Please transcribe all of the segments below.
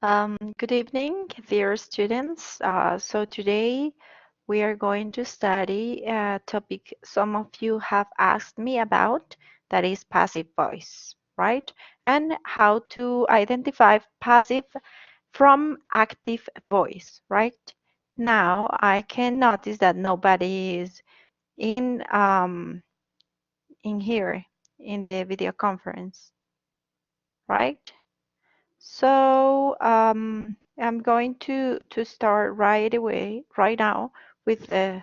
Good evening, dear students. So today we are going to study a topic some of you have asked me about, that is passive voice, right? And how to identify passive from active voice, right? Now I can notice that nobody is in here in the video conference, right? So I'm going to start right away, right now, with the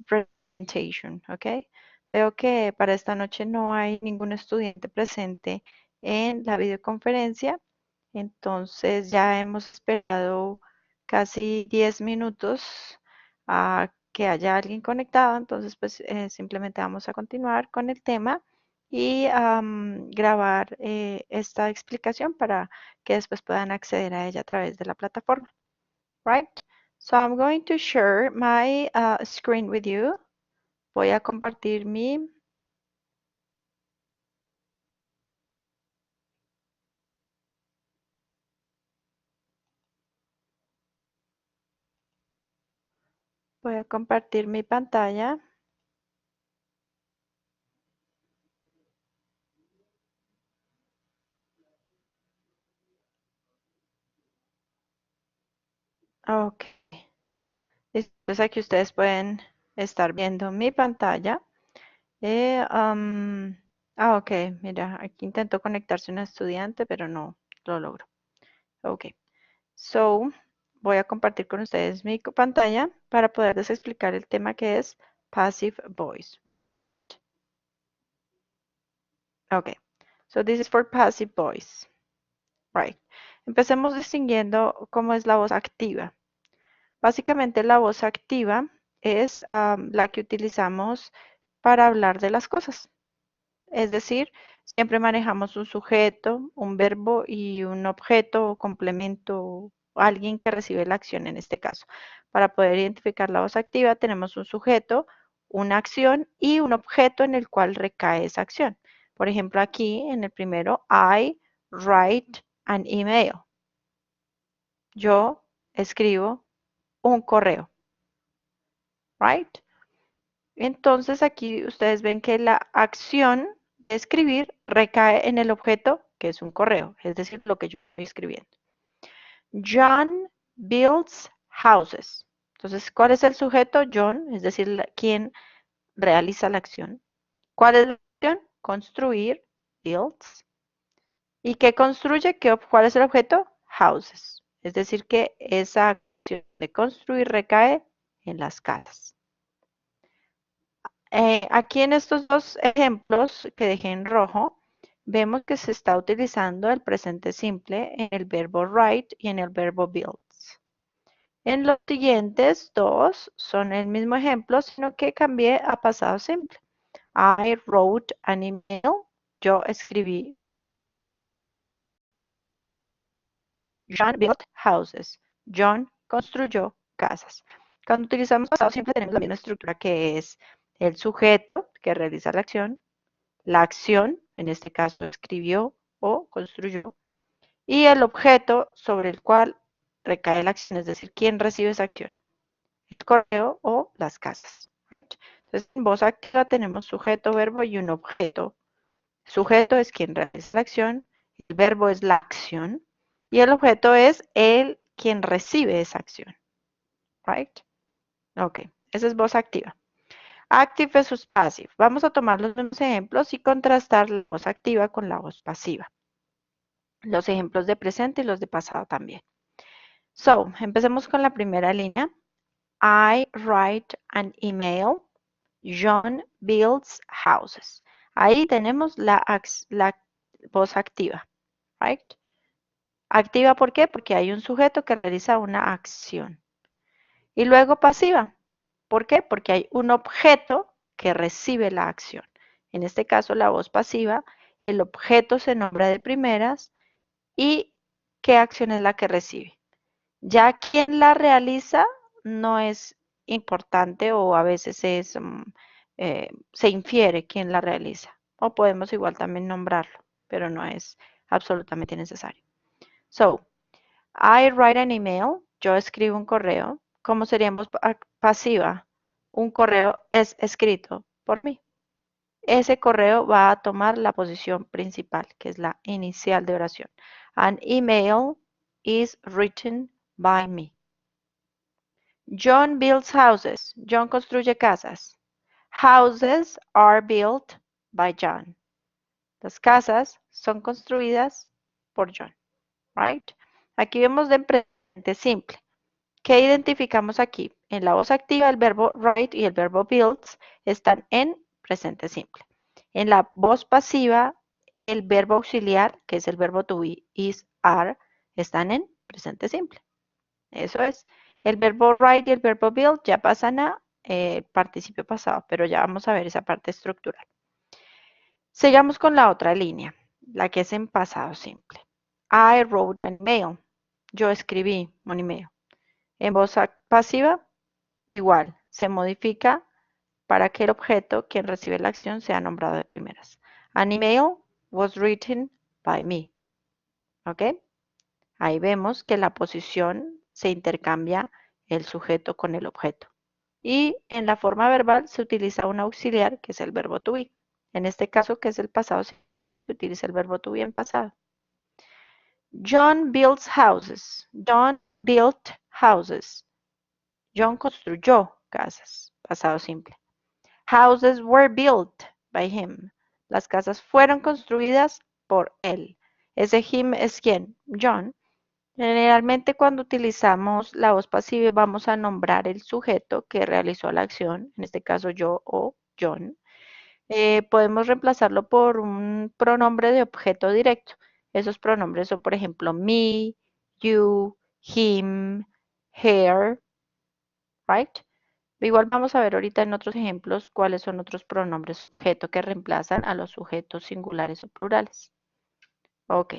presentation, ¿ok? Veo que para esta noche no hay ningún estudiante presente en la videoconferencia, entonces ya hemos esperado casi 10 minutos a que haya alguien conectado, entonces pues simplemente vamos a continuar con el tema y grabar esta explicación para que después puedan acceder a ella a través de la plataforma, right? So I'm going to share my screen with you. Voy a compartir voy a compartir mi pantalla. Ok. Después aquí ustedes pueden estar viendo mi pantalla. Ok, mira, aquí intentó conectarse un estudiante, pero no lo logro. Ok, so voy a compartir con ustedes mi pantalla para poderles explicar el tema que es Passive Voice. Ok, so this is for Passive Voice. Right. Empecemos distinguiendo cómo es la voz activa. Básicamente la voz activa es la que utilizamos para hablar de las cosas. Es decir, siempre manejamos un sujeto, un verbo y un objeto o complemento, alguien que recibe la acción en este caso. Para poder identificar la voz activa tenemos un sujeto, una acción y un objeto en el cual recae esa acción. Por ejemplo, aquí en el primero, I write an email. Yo escribo un correo, right? Entonces aquí ustedes ven que la acción de escribir recae en el objeto que es un correo, es decir, lo que yo estoy escribiendo. John builds houses. Entonces, ¿cuál es el sujeto? John, es decir, quien realiza la acción. ¿Cuál es la acción? Construir, builds. ¿Y qué construye? ¿Cuál es el objeto? Houses. Es decir, que esa acción de construir recae en las casas. Aquí en estos dos ejemplos que dejé en rojo, vemos que se está utilizando el presente simple en el verbo write y en el verbo builds. En los siguientes dos son el mismo ejemplo, sino que cambié a pasado simple. I wrote an email. Yo escribí. John built houses. John construyó casas. Cuando utilizamos pasado simple tenemos la misma estructura que es el sujeto que realiza la acción, en este caso escribió o construyó, y el objeto sobre el cual recae la acción, es decir, quién recibe esa acción, el correo o las casas. Entonces, en voz activa tenemos sujeto, verbo y un objeto. Sujeto es quien realiza la acción, el verbo es la acción y el objeto es el quien recibe esa acción. Right? Ok, esa es voz activa. Active versus passive. Vamos a tomar los mismos ejemplos y contrastar la voz activa con la voz pasiva. Los ejemplos de presente y los de pasado también. So, empecemos con la primera línea. I write an email. John builds houses. Ahí tenemos la voz activa, right? Activa, ¿por qué? Porque hay un sujeto que realiza una acción. Y luego pasiva. ¿Por qué? Porque hay un objeto que recibe la acción. En este caso, la voz pasiva, el objeto se nombra de primeras y qué acción es la que recibe. Ya quien la realiza no es importante o a veces se infiere quién la realiza. O podemos igual también nombrarlo, pero no es absolutamente necesario. So, I write an email. Yo escribo un correo. ¿Cómo sería en voz pasiva? Un correo es escrito por mí. Ese correo va a tomar la posición principal, que es la inicial de oración. An email is written by me. John builds houses. John construye casas. Houses are built by John. Las casas son construidas por John. Right? Aquí vemos de presente simple. ¿Qué identificamos aquí? En la voz activa el verbo write y el verbo builds están en presente simple. En la voz pasiva el verbo auxiliar, que es el verbo to be, is, are, están en presente simple. Eso es. El verbo write y el verbo build ya pasan a participio pasado, pero ya vamos a ver esa parte estructural. Sigamos con la otra línea, la que es en pasado simple. I wrote an email. Yo escribí un email. En voz pasiva, igual, se modifica para que el objeto, quien recibe la acción, sea nombrado de primeras. An email was written by me. ¿Ok? Ahí vemos que la posición se intercambia el sujeto con el objeto. Y en la forma verbal se utiliza un auxiliar, que es el verbo to be. En este caso, que es el pasado, se utiliza el verbo to be en pasado. John builds houses. John built houses. John construyó casas. Pasado simple. Houses were built by him. Las casas fueron construidas por él. Ese him es quién? John. Generalmente cuando utilizamos la voz pasiva vamos a nombrar el sujeto que realizó la acción, en este caso yo o John. Podemos reemplazarlo por un pronombre de objeto directo. Esos pronombres son, por ejemplo, me, you, him, her, right? Igual vamos a ver ahorita en otros ejemplos cuáles son otros pronombres objeto que reemplazan a los sujetos singulares o plurales. Ok,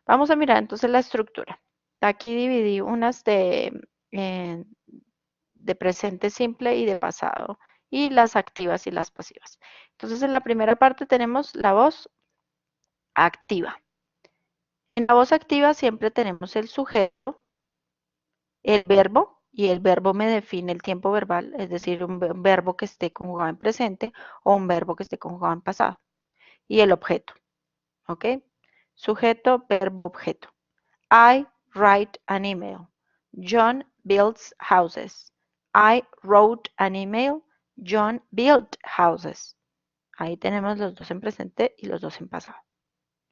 vamos a mirar entonces la estructura. Aquí dividí unas eh, de presente simple y de pasado, y las activas y las pasivas. Entonces en la primera parte tenemos la voz activa. En la voz activa siempre tenemos el sujeto, el verbo, y el verbo me define el tiempo verbal, es decir, un verbo que esté conjugado en presente o un verbo que esté conjugado en pasado. Y el objeto, ¿ok? Sujeto, verbo, objeto. I write an email. John builds houses. I wrote an email. John built houses. Ahí tenemos los dos en presente y los dos en pasado.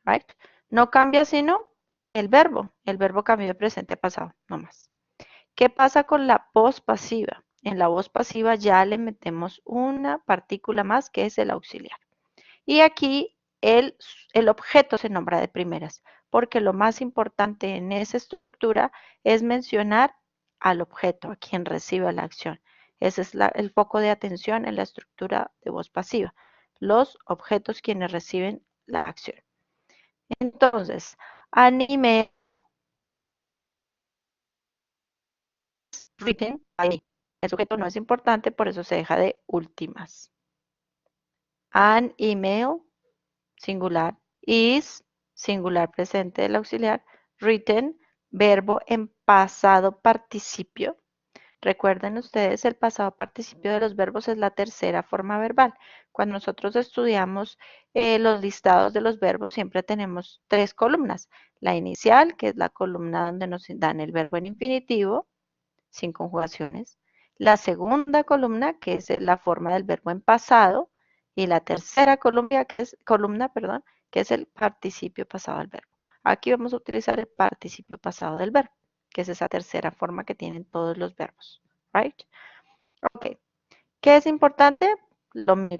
Right? No cambia sino el verbo. El verbo cambió de presente a pasado, no más. ¿Qué pasa con la voz pasiva? En la voz pasiva ya le metemos una partícula más que es el auxiliar. Y aquí el objeto se nombra de primeras, porque lo más importante en esa estructura es mencionar al objeto, a quien recibe la acción. Ese es el foco de atención en la estructura de voz pasiva. Los objetos quienes reciben la acción. Entonces, anime written by. El sujeto no es importante, por eso se deja de últimas. An email, singular, is, singular presente del auxiliar, written, verbo en pasado participio. Recuerden ustedes, el pasado participio de los verbos es la tercera forma verbal. Cuando nosotros estudiamos los listados de los verbos, siempre tenemos tres columnas. La inicial, que es la columna donde nos dan el verbo en infinitivo, sin conjugaciones. La segunda columna, que es la forma del verbo en pasado. Y la tercera columna, perdón, que es el participio pasado del verbo. Aquí vamos a utilizar el participio pasado del verbo, que es esa tercera forma que tienen todos los verbos. Right? Ok. ¿Qué es importante?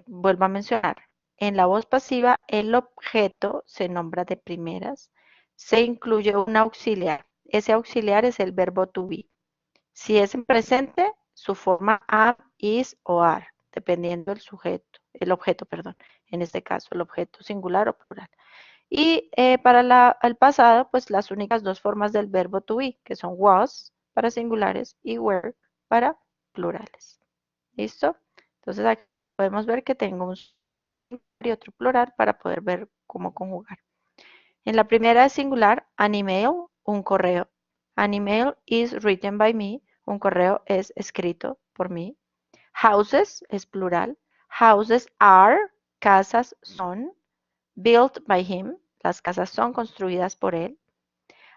Vuelvo a mencionar. En la voz pasiva, el objeto se nombra de primeras. Se incluye un auxiliar. Ese auxiliar es el verbo to be. Si es en presente, su forma am, is o are, dependiendo del sujeto, el objeto, perdón. En este caso, el objeto singular o plural. Y para el pasado, pues las únicas dos formas del verbo to be, que son was para singulares y were para plurales. ¿Listo? Entonces aquí podemos ver que tengo un singular y otro plural para poder ver cómo conjugar. En la primera es singular, an email, un correo. An email is written by me. Un correo es escrito por mí. Houses es plural. Houses are, casas son. Built by him, las casas son construidas por él.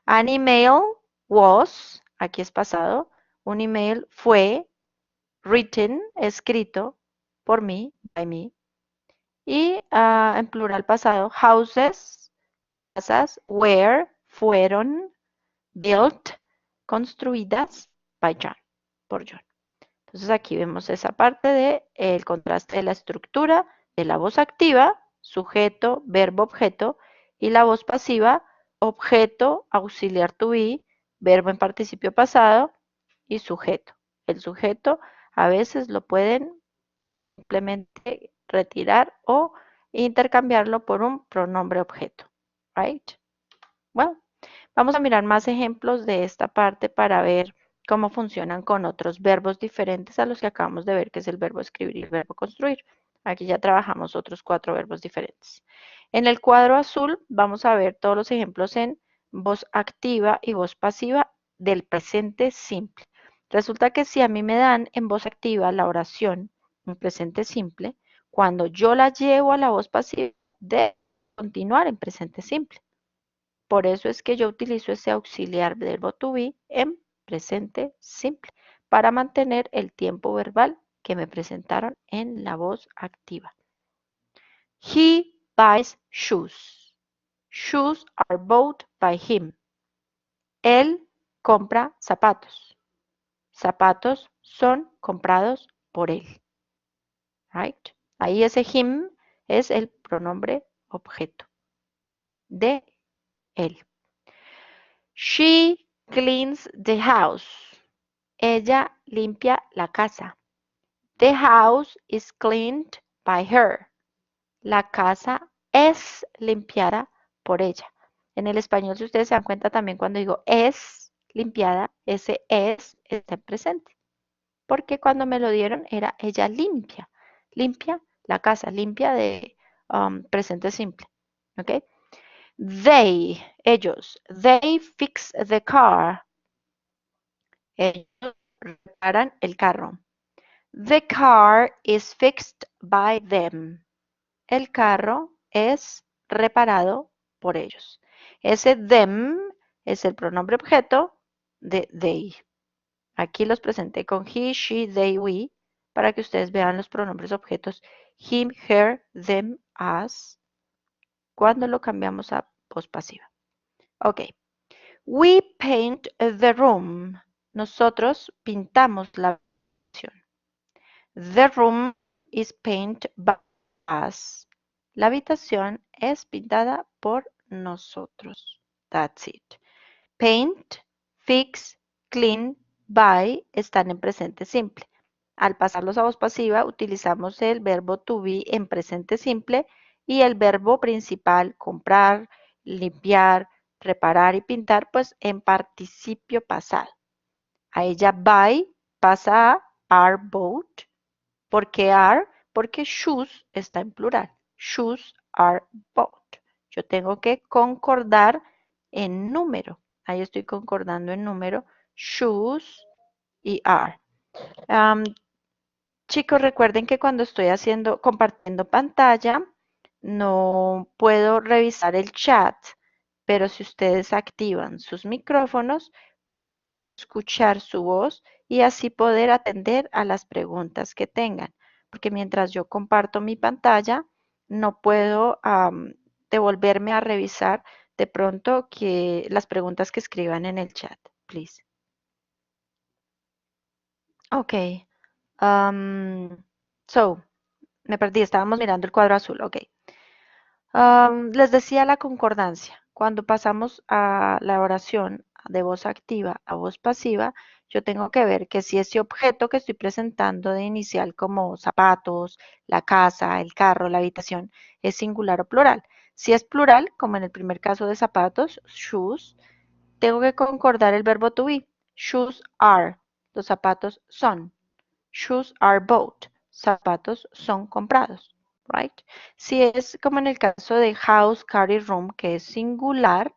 An email was, aquí es pasado. Un email fue written, escrito por mí, by me. Y en plural pasado, houses, casas, were, fueron, built, construidas by John, por John. Entonces aquí vemos esa parte de el contraste de la estructura de la voz activa, sujeto, verbo, objeto, y la voz pasiva, objeto, auxiliar to be, verbo en participio pasado y sujeto. El sujeto a veces lo pueden simplemente retirar o intercambiarlo por un pronombre objeto. Right? Well, vamos a mirar más ejemplos de esta parte para ver cómo funcionan con otros verbos diferentes a los que acabamos de ver, que es el verbo escribir y el verbo construir. Aquí ya trabajamos otros 4 verbos diferentes. En el cuadro azul vamos a ver todos los ejemplos en voz activa y voz pasiva del presente simple. Resulta que si a mí me dan en voz activa la oración en presente simple, cuando yo la llevo a la voz pasiva, debe continuar en presente simple. Por eso es que yo utilizo ese auxiliar verbo to be en presente simple para mantener el tiempo verbal que me presentaron en la voz activa. He buys shoes. Shoes are bought by him. Él compra zapatos. Zapatos son comprados por él. Right? Ahí ese him es el pronombre objeto de él. She cleans the house. Ella limpia la casa. The house is cleaned by her. La casa es limpiada por ella. En el español, si ustedes se dan cuenta también cuando digo es limpiada, ese es está en presente. Porque cuando me lo dieron era ella limpia. Limpia la casa, limpia de presente simple. ¿Ok? Ellos, they fix the car. Ellos reparan el carro. The car is fixed by them. El carro es reparado por ellos. Ese them es el pronombre objeto de they. Aquí los presenté con he, she, they, we, para que ustedes vean los pronombres objetos him, her, them, us, cuando lo cambiamos a voz pasiva. Ok. We paint the room. Nosotros pintamos la habitación. The room is painted by us. La habitación es pintada por nosotros. That's it. Paint, fix, clean, buy están en presente simple. Al pasarlos a voz pasiva, utilizamos el verbo to be en presente simple y el verbo principal, comprar, limpiar, reparar y pintar, pues en participio pasado. A ella buy pasa a are bought. ¿Por qué are? Porque shoes está en plural. Shoes are bought. Yo tengo que concordar en número. Ahí estoy concordando en número. Shoes y are. Chicos, recuerden que cuando estoy compartiendo pantalla, no puedo revisar el chat, pero si ustedes activan sus micrófonos, escuchar su voz y así poder atender a las preguntas que tengan. Porque mientras yo comparto mi pantalla, no puedo devolverme a revisar de pronto que las preguntas que escriban en el chat, please. Ok. Me perdí, estábamos mirando el cuadro azul, ok. Les decía la concordancia. Cuando pasamos a la oración de voz activa a voz pasiva, yo tengo que ver que si ese objeto que estoy presentando de inicial como zapatos, la casa, el carro, la habitación, es singular o plural. Si es plural, como en el primer caso de zapatos, shoes, tengo que concordar el verbo to be. Shoes are. Los zapatos son. Shoes are bought. Zapatos son comprados. Right? Si es como en el caso de house, car y room, que es singular,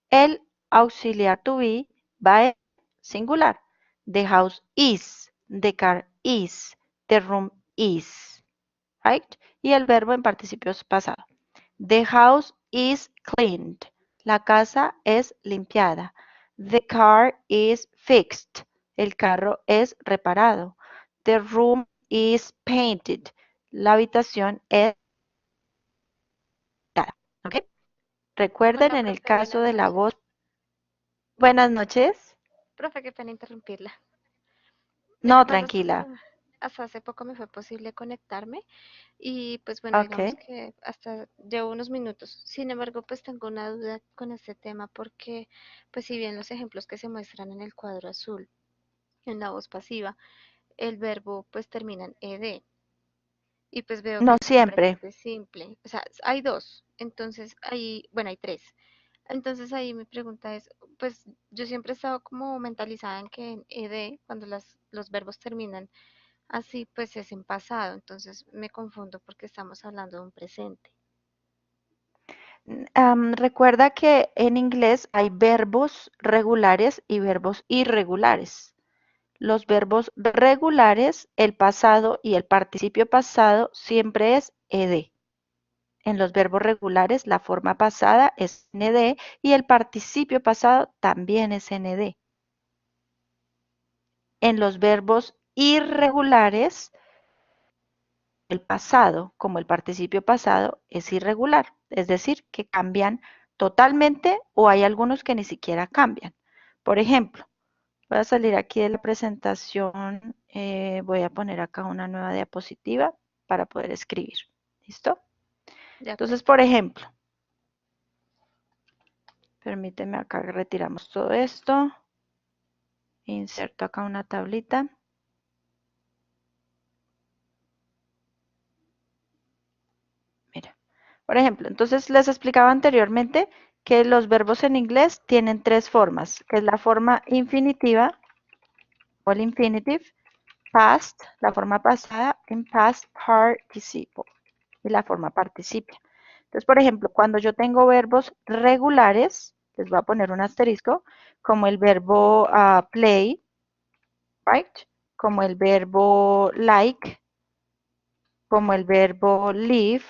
el auxiliar to be va en singular. The house is, the car is, the room is, right? Y el verbo en participios pasado. The house is cleaned. La casa es limpiada. The car is fixed. El carro es reparado. The room is painted. La habitación es pintada. ¿Ok? Recuerden Hola, en el profe, caso buenas de la noches. voz. Buenas noches. Profe, qué pena interrumpirla. Lo que No, pasa es que tranquila. hasta hace poco me fue posible conectarme y pues bueno, Ok. digamos que hasta llevo unos minutos. Sin embargo, pues tengo una duda con este tema porque pues si bien los ejemplos que se muestran en el cuadro azul, en la voz pasiva, el verbo pues termina en ed y pues veo que No es un siempre. presente simple. O sea, hay dos, entonces ahí, bueno, hay tres. Entonces ahí mi pregunta es, pues yo siempre he estado como mentalizada en que en ed, cuando los verbos terminan así, pues es en pasado, entonces me confundo porque estamos hablando de un presente. Recuerda que en inglés hay verbos regulares y verbos irregulares. Los verbos regulares, el pasado y el participio pasado siempre es ed. En los verbos regulares, la forma pasada es nd y el participio pasado también es nd. En los verbos irregulares, el pasado como el participio pasado es irregular, es decir, que cambian totalmente o hay algunos que ni siquiera cambian. Por ejemplo, voy a salir aquí de la presentación, voy a poner acá una nueva diapositiva para poder escribir. ¿Listo? De Entonces, acuerdo. por ejemplo, permíteme acá retiramos todo esto, inserto acá una tablita. Mira, por ejemplo, entonces les explicaba anteriormente que los verbos en inglés tienen tres formas, que es la forma infinitiva o el infinitive, past, la forma pasada, en past participle y la forma participio. Entonces, por ejemplo, cuando yo tengo verbos regulares, les voy a poner un asterisco, como el verbo play, right? Como el verbo like, como el verbo live,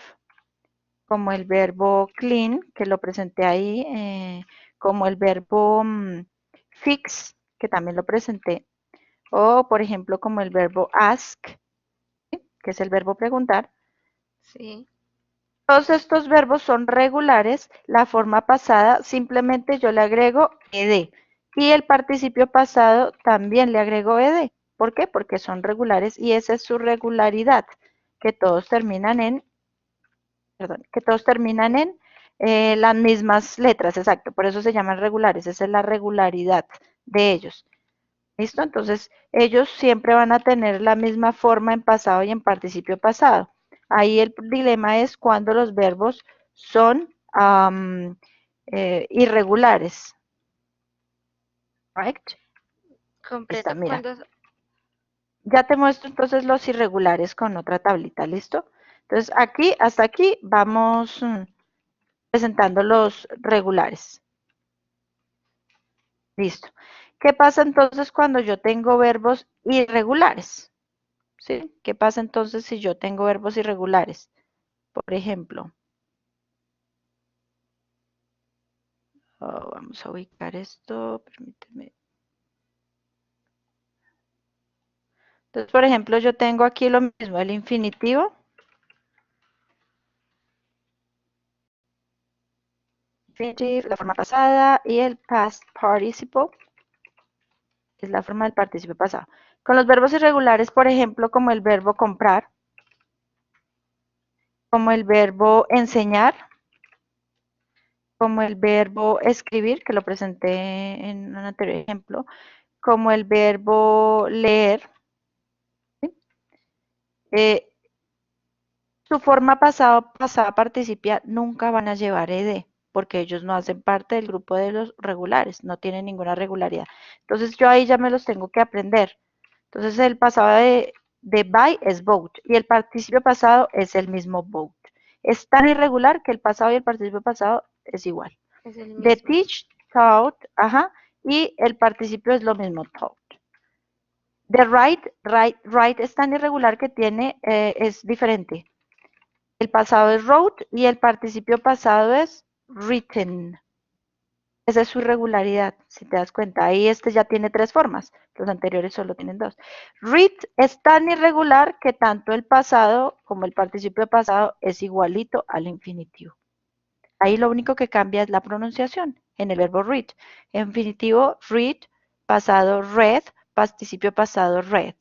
como el verbo clean, que lo presenté ahí, como el verbo fix, que también lo presenté, o por ejemplo como el verbo ask, que es el verbo preguntar. Sí, Todos estos verbos son regulares, la forma pasada simplemente yo le agrego ed y el participio pasado también le agrego ed. ¿Por qué? Porque son regulares y esa es su regularidad, que todos terminan en perdón, que todos terminan en las mismas letras, exacto, por eso se llaman regulares, esa es la regularidad de ellos. ¿Listo? Entonces, ellos siempre van a tener la misma forma en pasado y en participio pasado. Ahí el dilema es cuando los verbos son irregulares. Right? Ahí está, comprendo. mira. Ya te muestro entonces los irregulares con otra tablita, ¿listo? Entonces, aquí, hasta aquí, vamos presentando los regulares. Listo. ¿Qué pasa entonces cuando yo tengo verbos irregulares? ¿Sí? ¿Qué pasa entonces si yo tengo verbos irregulares? Por ejemplo, vamos a ubicar esto, permíteme. Entonces, por ejemplo, yo tengo aquí lo mismo, el infinitivo, infinitive, la forma pasada, y el past participle, es la forma del participio pasado. Con los verbos irregulares, por ejemplo, como el verbo comprar, como el verbo enseñar, como el verbo escribir, que lo presenté en un anterior ejemplo, como el verbo leer. ¿Sí? Su forma pasada participia nunca van a llevar ed, porque ellos no hacen parte del grupo de los regulares, no tienen ninguna regularidad. Entonces yo ahí ya me los tengo que aprender. Entonces el pasado de buy es vote y el participio pasado es el mismo vote. Es tan irregular que el pasado y el participio pasado es igual. Es el De mismo. teach, taught, ajá, y el participio es lo mismo, taught. The right es tan irregular que tiene, es diferente. El pasado es wrote y el participio pasado es written. Esa es su irregularidad, si te das cuenta. Ahí este ya tiene 3 formas, los anteriores solo tienen 2. Read es tan irregular que tanto el pasado como el participio pasado es igualito al infinitivo. Ahí lo único que cambia es la pronunciación en el verbo read. Infinitivo read, pasado read, participio pasado read.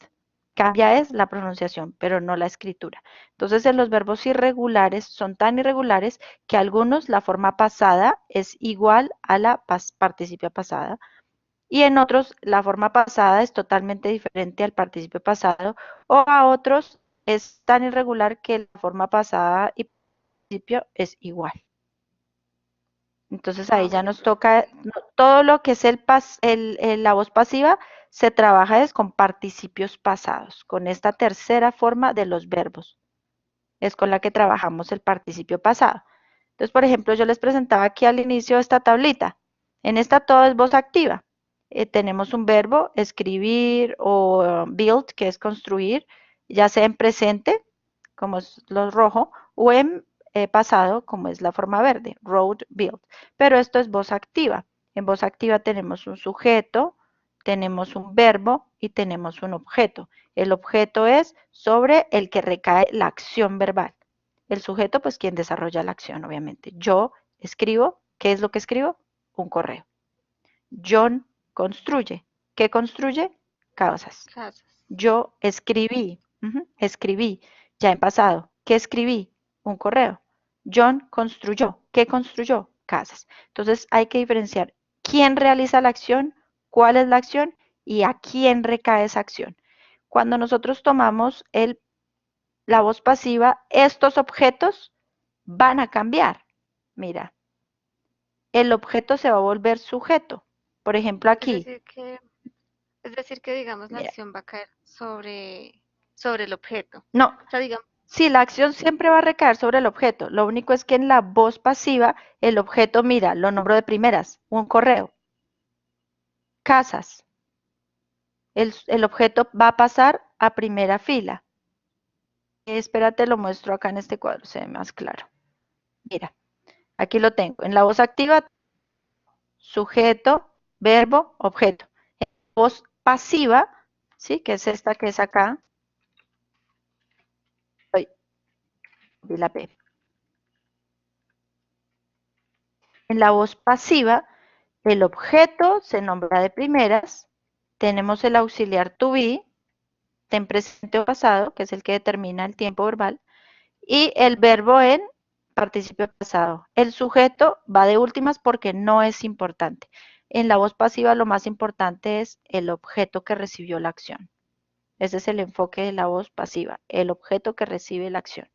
Cambia es la pronunciación, pero no la escritura. Entonces, en los verbos irregulares son tan irregulares que algunos la forma pasada es igual a la participio pasada y en otros la forma pasada es totalmente diferente al participio pasado o a otros es tan irregular que la forma pasada y participio es igual. Entonces ahí ya Bueno, nos toca todo lo que es la voz pasiva se trabaja es con participios pasados, con esta tercera forma de los verbos. Es con la que trabajamos el participio pasado. Entonces, por ejemplo, yo les presentaba aquí al inicio esta tablita. En esta todo es voz activa. Tenemos un verbo, escribir o build, que es construir, ya sea en presente, como es lo rojo, o en pasado, como es la forma verde, road, build. Pero esto es voz activa. En voz activa tenemos un sujeto, tenemos un verbo y tenemos un objeto. El objeto es sobre el que recae la acción verbal. El sujeto, pues quien desarrolla la acción, obviamente. Yo escribo, ¿qué es lo que escribo? Un correo. John construye. ¿Qué construye? Casas. casas. Yo escribí, escribí, ya en pasado. ¿Qué escribí? Un correo. John construyó. ¿Qué construyó? Casas. Entonces hay que diferenciar quién realiza la acción, cuál es la acción y a quién recae esa acción. Cuando nosotros tomamos la voz pasiva, estos objetos van a cambiar. Mira, el objeto se va a volver sujeto. Por ejemplo, Es aquí, decir que, es decir que digamos la mira, acción va a caer sobre el objeto. no, O sea, digamos, sí, la acción siempre va a recaer sobre el objeto. Lo único es que en la voz pasiva, el objeto, mira, lo nombro de primeras, un correo, casas. El objeto va a pasar a primera fila. Espérate, lo muestro acá en este cuadro, se ve más claro. Mira, aquí lo tengo. En la voz activa, sujeto, verbo, objeto. En la voz pasiva, ¿sí? Que es esta que es acá. Vi la P. En la voz pasiva, el objeto se nombra de primeras, tenemos el auxiliar to be, en presente o pasado, que es el que determina el tiempo verbal, y el verbo en participio pasado. El sujeto va de últimas porque no es importante. En la voz pasiva lo más importante es el objeto que recibió la acción. Ese es el enfoque de la voz pasiva, el objeto que recibe la acción.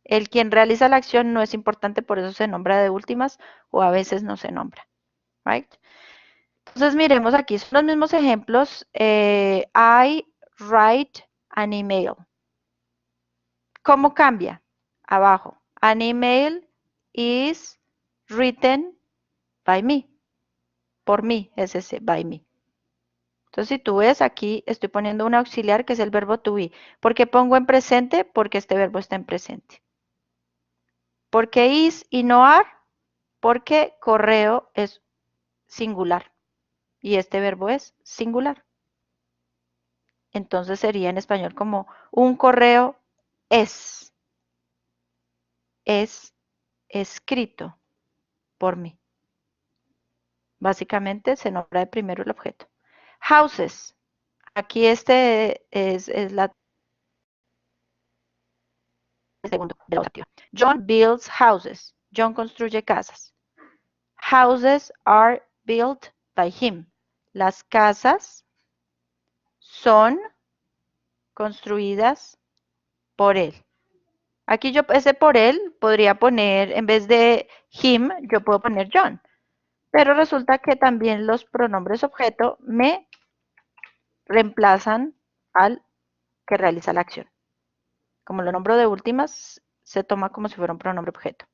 El quien realiza la acción no es importante, por eso se nombra de últimas o a veces no se nombra. Right? Entonces miremos aquí, son los mismos ejemplos. I write an email. ¿Cómo cambia? Abajo. An email is written by me. Por mí es ese, by me. Entonces, si tú ves aquí, estoy poniendo un auxiliar que es el verbo to be. ¿Por qué pongo en presente? Porque este verbo está en presente. ¿Por qué is y no are? Porque correo es singular y este verbo es singular. Entonces sería en español como un correo es escrito por mí. Básicamente se nombra de primero el objeto. Houses. Aquí este es la segunda de la activa. John builds houses. John construye casas. Houses are built by him. Las casas son construidas por él. Aquí yo ese por él podría poner, en vez de him, yo puedo poner John. Pero resulta que también los pronombres objeto me reemplazan al que realiza la acción. Como lo nombro de últimas, se toma como si fuera un pronombre objeto.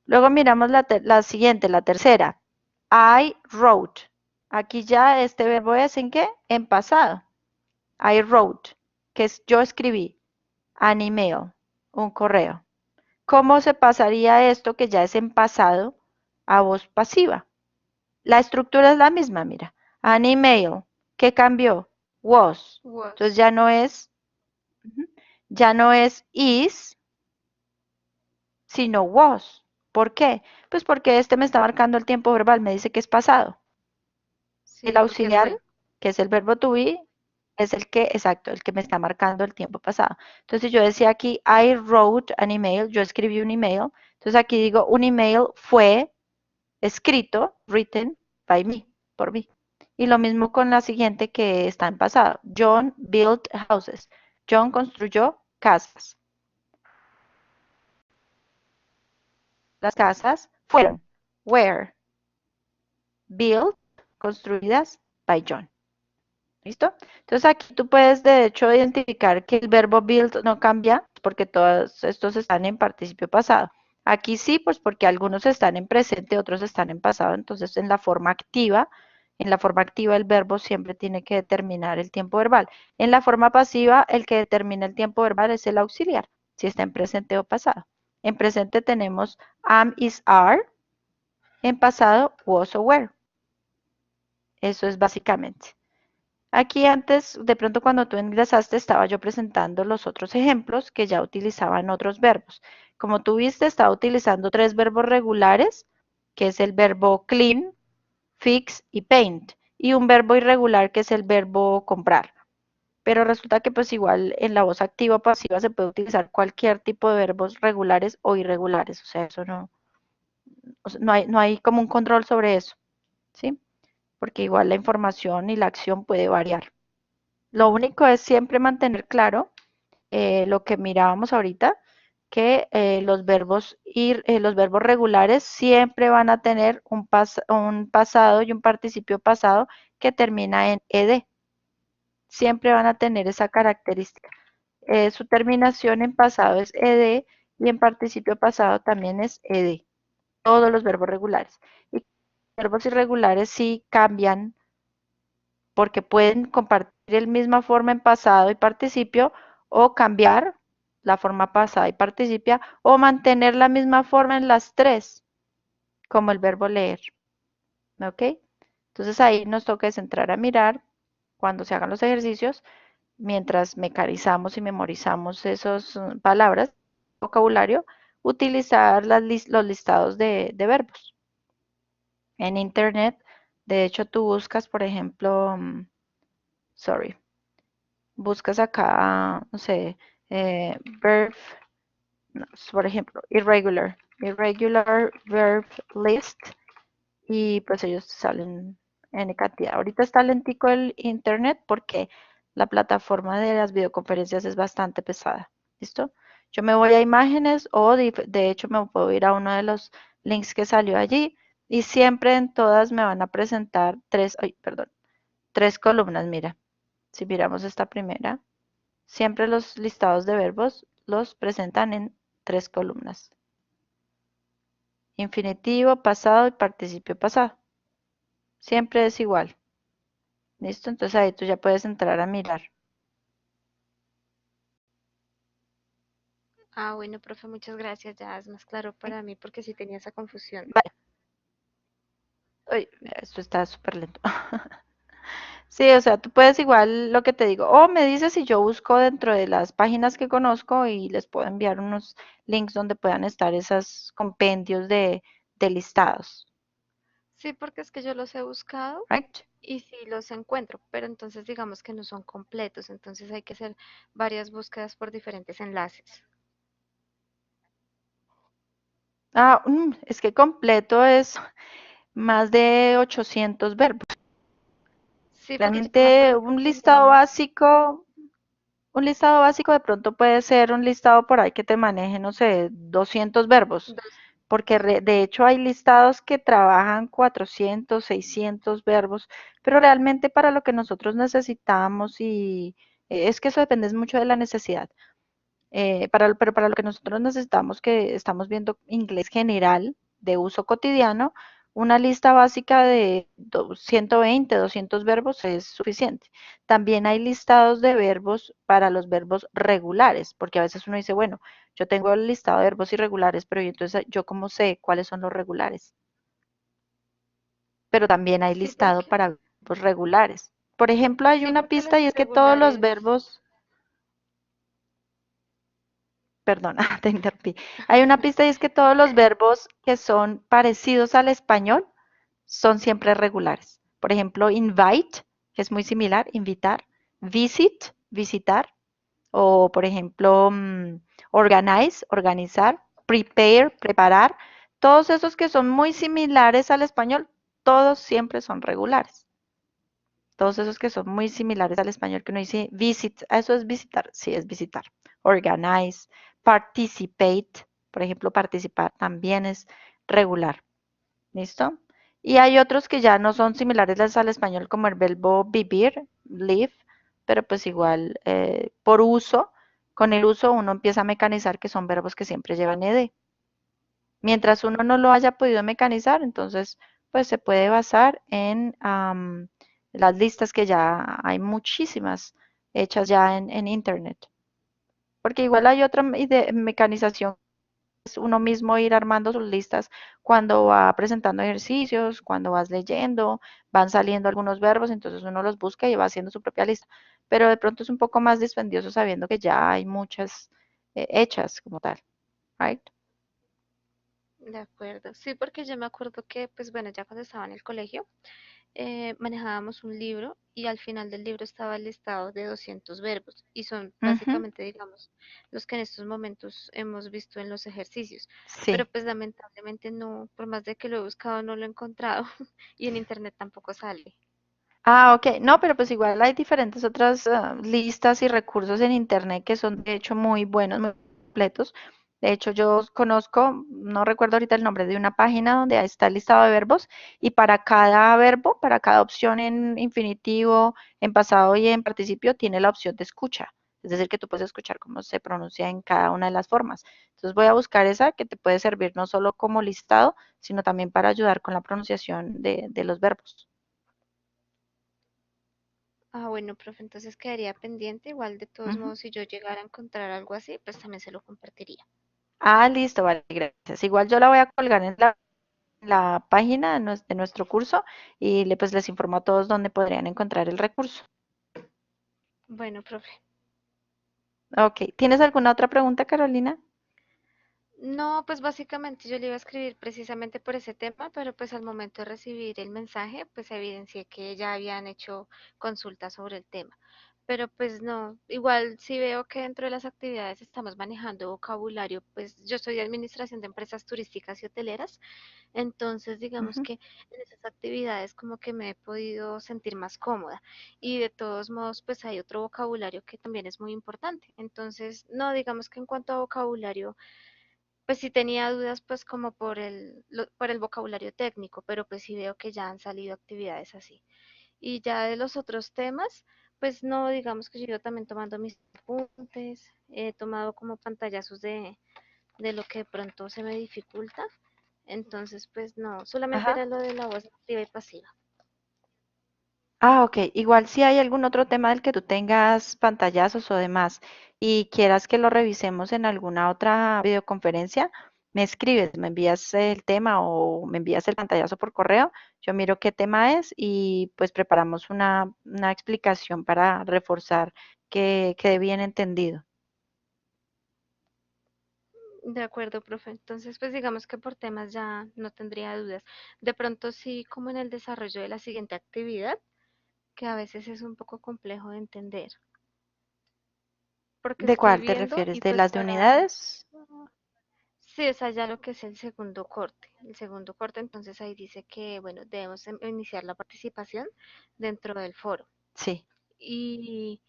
Luego miramos la siguiente, la tercera. I wrote. Aquí ya este verbo es ¿en qué? En pasado. I wrote, que es yo escribí, an email, un correo. ¿Cómo se pasaría esto que ya es en pasado a voz pasiva? La estructura es la misma, mira. An email, ¿qué cambió? Was. Entonces Was. ya no es is, sino was. ¿Por qué? Pues porque este me está marcando el tiempo verbal, me dice que es pasado. El Sí, porque es auxiliar, fue. que es el verbo to be, es el que, exacto, el que me está marcando el tiempo pasado. Entonces yo decía aquí, I wrote an email, yo escribí un email. Entonces aquí digo, un email fue escrito, written by me, por mí. Y lo mismo con la siguiente que está en pasado. John built houses. John construyó casas. Las casas fueron, were, built, construidas by John. ¿Listo? Entonces aquí tú puedes de hecho identificar que el verbo build no cambia porque todos estos están en participio pasado. Aquí sí, pues porque algunos están en presente, otros están en pasado. Entonces en la forma activa el verbo siempre tiene que determinar el tiempo verbal. En la forma pasiva, el que determina el tiempo verbal es el auxiliar, si está en presente o pasado. En presente tenemos am, is, are. En pasado, was o were. Eso es básicamente. Aquí antes, de pronto cuando tú ingresaste, estaba yo presentando los otros ejemplos que ya utilizaban otros verbos. Como tú viste, estaba utilizando tres verbos regulares, que es el verbo clean, fix y paint, y un verbo irregular que es el verbo comprar. Pero resulta que pues igual en la voz activa o pasiva se puede utilizar cualquier tipo de verbos regulares o irregulares. O sea, eso no, o sea, no hay como un control sobre eso, ¿sí? Porque igual la información y la acción puede variar. Lo único es siempre mantener claro lo que mirábamos ahorita, que los verbos regulares siempre van a tener un pasado y un participio pasado que termina en ed. Siempre van a tener esa característica. Su terminación en pasado es ed y en participio pasado también es ed. Todos los verbos regulares. Y verbos irregulares sí cambian porque pueden compartir la misma forma en pasado y participio o cambiar la forma pasada y participia o mantener la misma forma en las tres, como el verbo leer. ¿Ok? Entonces ahí nos toca es entrar a mirar cuando se hagan los ejercicios, mientras mecanizamos y memorizamos esas palabras, vocabulario, utilizar los listados de verbos. En internet, de hecho, tú buscas, por ejemplo, sorry, buscas acá, no sé, verb, no, por ejemplo, irregular verb list, y pues ellos salen en cantidad. Ahorita está lentico el internet porque la plataforma de las videoconferencias es bastante pesada. ¿Listo? Yo me voy a imágenes o de hecho me puedo ir a uno de los links que salió allí y siempre en todas me van a presentar tres columnas. Mira, si miramos esta primera, siempre los listados de verbos los presentan en tres columnas. Infinitivo, pasado y participio pasado. Siempre es igual. ¿Listo? Entonces ahí tú ya puedes entrar a mirar. Ah, bueno, profe, muchas gracias. Ya es más claro ¿Sí? para mí porque sí tenía esa confusión. Vale. Uy, esto está súper lento. Sí, o sea, tú puedes igual lo que te digo, o me dices si yo busco dentro de las páginas que conozco y les puedo enviar unos links donde puedan estar esos compendios de listados, Sí, porque es que yo los he buscado right? y sí los encuentro, pero entonces digamos que no son completos, entonces hay que hacer varias búsquedas por diferentes enlaces. Es que completo es más de 800 verbos. Sí, porque yo me Realmente acuerdo que tenía. un listado básico de pronto puede ser un listado por ahí que te maneje, no sé, 200 verbos, Dos. porque de hecho hay listados que trabajan 400, 600 verbos, pero realmente para lo que nosotros necesitamos y es que eso depende mucho de la necesidad. Pero para lo que nosotros necesitamos, que estamos viendo inglés general de uso cotidiano, una lista básica de 120, 200 verbos es suficiente. También hay listados de verbos para los verbos regulares, porque a veces uno dice, bueno, yo tengo el listado de verbos irregulares, pero ¿y entonces yo cómo sé cuáles son los regulares? Pero también hay Sí, listado porque, para verbos regulares. Por ejemplo, hay sí, una porque pista los y es que todos los irregulares, verbos, perdona, te interrumpí. Hay una pista y es que todos los verbos que son parecidos al español son siempre regulares. Por ejemplo, invite, que es muy similar, invitar, visit, visitar, o por ejemplo, organize, organizar, prepare, preparar. Todos esos que son muy similares al español, todos siempre son regulares. Todos esos que son muy similares al español, que uno dice visit, ¿eso es visitar? Sí, es visitar. Organize, participate, por ejemplo, participar también es regular. ¿Listo? Y hay otros que ya no son similares al español, como el verbo vivir, live, pero pues igual por uso, con el uso uno empieza a mecanizar que son verbos que siempre llevan ed. Mientras uno no lo haya podido mecanizar, entonces pues se puede basar en las listas que ya hay muchísimas hechas ya en Internet. Porque igual hay otra mecanización, es uno mismo ir armando sus listas cuando va presentando ejercicios, cuando vas leyendo, van saliendo algunos verbos, entonces uno los busca y va haciendo su propia lista. Pero de pronto es un poco más dispendioso sabiendo que ya hay muchas hechas como tal, right? de acuerdo. Sí, porque yo me acuerdo que, pues bueno, ya cuando estaba en el colegio, manejábamos un libro y al final del libro estaba el listado de 200 verbos y son Ujú, básicamente, digamos, los que en estos momentos hemos visto en los ejercicios. Pero sí. pues lamentablemente no, por más de que lo he buscado, no lo he encontrado y en internet tampoco sale. Ah, ok. No, pero pues igual hay diferentes otras listas y recursos en internet que son de hecho muy buenos, muy completos. De hecho, yo conozco, no recuerdo ahorita el nombre de una página donde está el listado de verbos y para cada verbo, para cada opción en infinitivo, en pasado y en participio, tiene la opción de escucha. Es decir, que tú puedes escuchar cómo se pronuncia en cada una de las formas. Entonces voy a buscar esa que te puede servir no solo como listado, sino también para ayudar con la pronunciación de los verbos. Ah, bueno, profe, entonces quedaría pendiente. Igual de todos Ujú. modos, si yo llegara a encontrar algo así, pues también se lo compartiría. Ah, listo, vale, gracias. Igual yo la voy a colgar en la página de nuestro curso y pues les informo a todos dónde podrían encontrar el recurso. Bueno, profe. Ok, ¿tienes alguna otra pregunta, Carolina? No, pues básicamente yo le iba a escribir precisamente por ese tema, pero pues al momento de recibir el mensaje, pues evidencié que ya habían hecho consultas sobre el tema. Pero pues no, igual si veo que dentro de las actividades estamos manejando vocabulario, pues yo soy de administración de empresas turísticas y hoteleras, entonces digamos Ujú. que en esas actividades como que me he podido sentir más cómoda y de todos modos pues hay otro vocabulario que también es muy importante. Entonces, no, digamos que en cuanto a vocabulario pues sí tenía dudas pues como por el vocabulario técnico, pero pues sí veo que ya han salido actividades así. Y ya de los otros temas, pues no, digamos que yo he ido también tomando mis apuntes, he tomado como pantallazos de lo que de pronto se me dificulta. Entonces, pues no, solamente Ajá. era lo de la voz activa y pasiva. Ah, ok. Igual si hay algún otro tema del que tú tengas pantallazos o demás y quieras que lo revisemos en alguna otra videoconferencia, me escribes, me envías el tema o me envías el pantallazo por correo. Yo miro qué tema es y pues preparamos una explicación para reforzar que quede bien entendido. De acuerdo, profe. Entonces, pues digamos que por temas ya no tendría dudas. De pronto sí, como en el desarrollo de la siguiente actividad, que a veces es un poco complejo de entender, porque ¿De estoy cuál te viendo refieres? y ¿De pues las de para, unidades? sí, es allá lo que es el segundo corte. El segundo corte, entonces ahí dice que, bueno, debemos iniciar la participación dentro del foro. Sí. Y,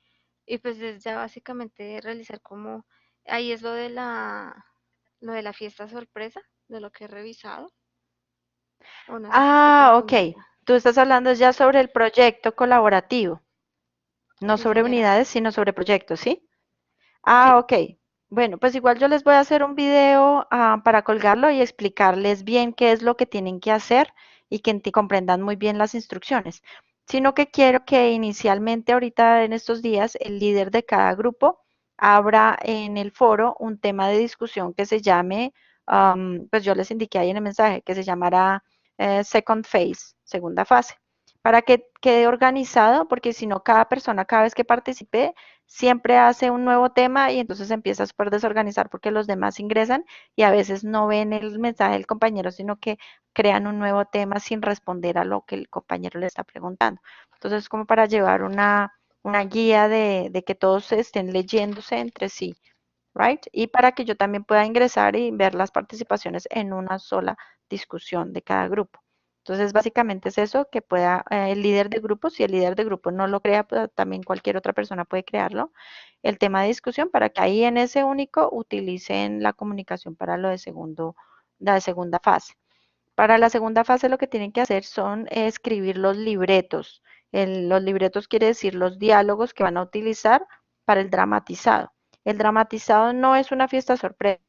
y pues es ya básicamente realizar como, ahí es lo de la fiesta sorpresa, de lo que he revisado, o no sé si estoy Ah, ok. confundida. Tú estás hablando ya sobre el proyecto colaborativo, no Sí, sobre señora. unidades, sino sobre proyectos, ¿sí? Sí, Ah, ok. Bueno, pues igual yo les voy a hacer un video para colgarlo y explicarles bien qué es lo que tienen que hacer y que comprendan muy bien las instrucciones, sino que quiero que inicialmente ahorita en estos días el líder de cada grupo abra en el foro un tema de discusión que se llame, pues yo les indiqué ahí en el mensaje, que se llamará Second Phase, segunda fase, para que quede organizado, porque si no, cada persona, cada vez que participe, siempre hace un nuevo tema y entonces empieza a súper desorganizar porque los demás ingresan y a veces no ven el mensaje del compañero, sino que crean un nuevo tema sin responder a lo que el compañero le está preguntando. Entonces, como para llevar una guía de que todos estén leyéndose entre sí, right? Y para que yo también pueda ingresar y ver las participaciones en una sola discusión de cada grupo. Entonces, básicamente es eso, que pueda el líder de grupo, si el líder de grupo no lo crea, pues también cualquier otra persona puede crearlo, el tema de discusión para que ahí en ese único utilicen la comunicación para lo de la segunda fase. Para la segunda fase lo que tienen que hacer son escribir los libretos. Los libretos quiere decir los diálogos que van a utilizar para el dramatizado. El dramatizado no es una fiesta sorpresa,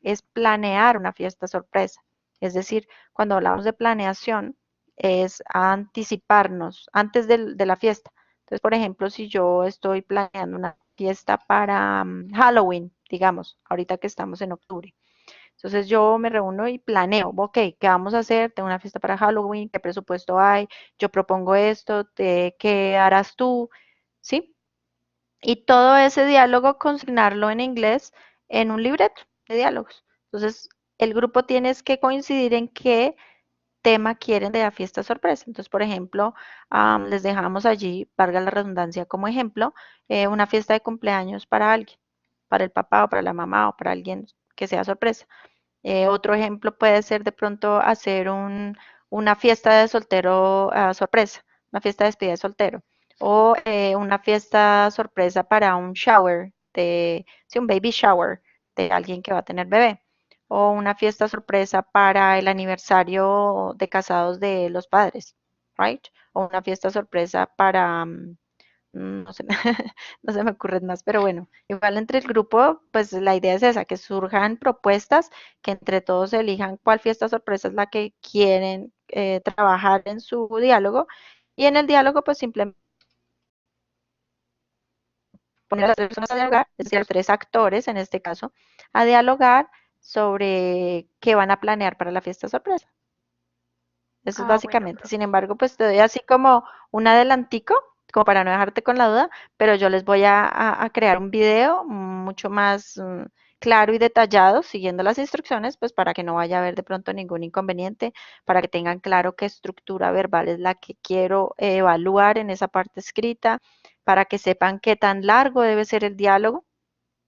es planear una fiesta sorpresa. Es decir, cuando hablamos de planeación, es anticiparnos antes de la fiesta. Entonces, por ejemplo, si yo estoy planeando una fiesta para Halloween, digamos, ahorita que estamos en octubre, entonces yo me reúno y planeo, ok, ¿qué vamos a hacer? Tengo una fiesta para Halloween, ¿qué presupuesto hay? Yo propongo esto, ¿qué harás tú? ¿Sí? Y todo ese diálogo consignarlo en inglés en un libreto de diálogos. Entonces, el grupo tienes que coincidir en qué tema quieren de la fiesta sorpresa. Entonces, por ejemplo, les dejamos allí, valga la redundancia como ejemplo, una fiesta de cumpleaños para alguien, para el papá o para la mamá o para alguien que sea sorpresa. Otro ejemplo puede ser de pronto hacer una fiesta de soltero sorpresa, una fiesta de despedida de soltero, o una fiesta sorpresa para un shower, sí, un baby shower de alguien que va a tener bebé, o una fiesta sorpresa para el aniversario de casados de los padres, right? O una fiesta sorpresa para, no sé, no se me ocurren más, pero bueno, igual entre el grupo, pues la idea es esa, que surjan propuestas, que entre todos elijan cuál fiesta sorpresa es la que quieren trabajar en su diálogo y en el diálogo pues simplemente poner a las tres personas a dialogar, es decir, a los tres actores en este caso, a dialogar sobre qué van a planear para la fiesta sorpresa. Eso es Ah, bueno, básicamente. Sin profe. embargo, pues te doy así como un adelantico, como para no dejarte con la duda, pero yo les voy a crear un video mucho más claro y detallado, siguiendo las instrucciones, pues para que no vaya a haber de pronto ningún inconveniente, para que tengan claro qué estructura verbal es la que quiero evaluar en esa parte escrita, para que sepan qué tan largo debe ser el diálogo,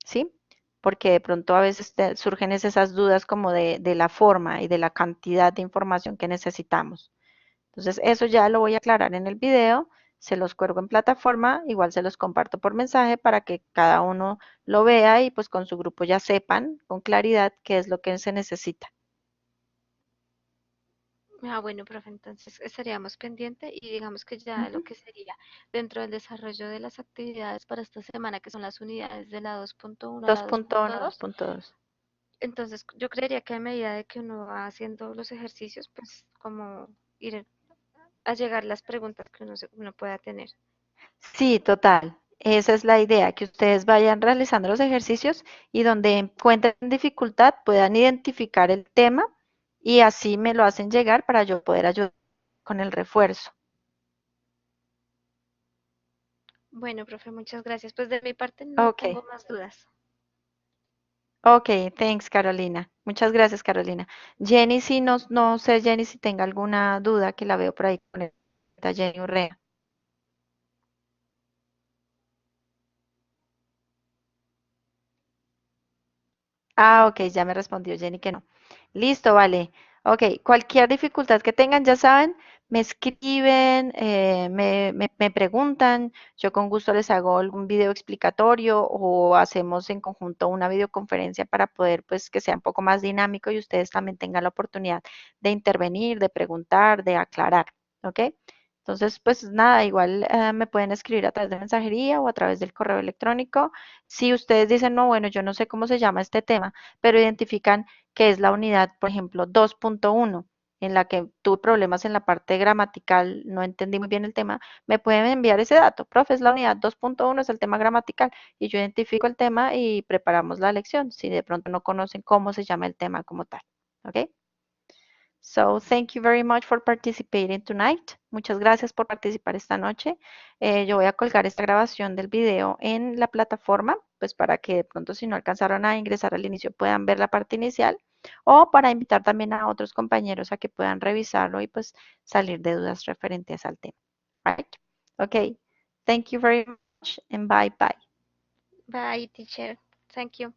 ¿sí? Porque de pronto a veces surgen esas dudas como de la forma y de la cantidad de información que necesitamos. Entonces, eso ya lo voy a aclarar en el video, se los cuelgo en plataforma, igual se los comparto por mensaje para que cada uno lo vea y pues con su grupo ya sepan con claridad qué es lo que se necesita. Ah, bueno, profe, entonces estaríamos pendiente y digamos que ya lo Ujú. que sería dentro del desarrollo de las actividades para esta semana, que son las unidades de la 2.1 a la 2.1, 2.2. 2.2. Entonces, yo creería que a medida de que uno va haciendo los ejercicios, pues como ir a llegar las preguntas que uno pueda tener. Sí, total. Esa es la idea, que ustedes vayan realizando los ejercicios y donde encuentren dificultad puedan identificar el tema y así me lo hacen llegar para yo poder ayudar con el refuerzo. Bueno, profe, muchas gracias. Pues de mi parte no Ok, tengo más dudas. ok, thanks Carolina. Muchas gracias Carolina. Jenny, sí, no, no sé Jenny si tenga alguna duda que la veo por ahí con esta Jenny Urrea. Ah, ok, ya me respondió Jenny que no. Listo, vale. Ok, cualquier dificultad que tengan, ya saben, me escriben, me preguntan, yo con gusto les hago algún video explicatorio o hacemos en conjunto una videoconferencia para poder, pues, que sea un poco más dinámico y ustedes también tengan la oportunidad de intervenir, de preguntar, de aclarar, ¿ok? Entonces, pues nada, igual me pueden escribir a través de mensajería o a través del correo electrónico. Si ustedes dicen, no, bueno, yo no sé cómo se llama este tema, pero identifican que es la unidad, por ejemplo, 2.1. en la que tuve problemas en la parte gramatical, no entendí muy bien el tema, me pueden enviar ese dato. Profe, es la unidad 2.1, es el tema gramatical, y yo identifico el tema y preparamos la lección, si de pronto no conocen cómo se llama el tema como tal. ¿Ok? So, thank you very much for participating tonight. Muchas gracias por participar esta noche. Yo voy a colgar esta grabación del video en la plataforma, pues para que de pronto si no alcanzaron a ingresar al inicio puedan ver la parte inicial o para invitar también a otros compañeros a que puedan revisarlo y pues salir de dudas referentes al tema. Right? Okay. Thank you very much and bye bye. Bye, teacher. Thank you.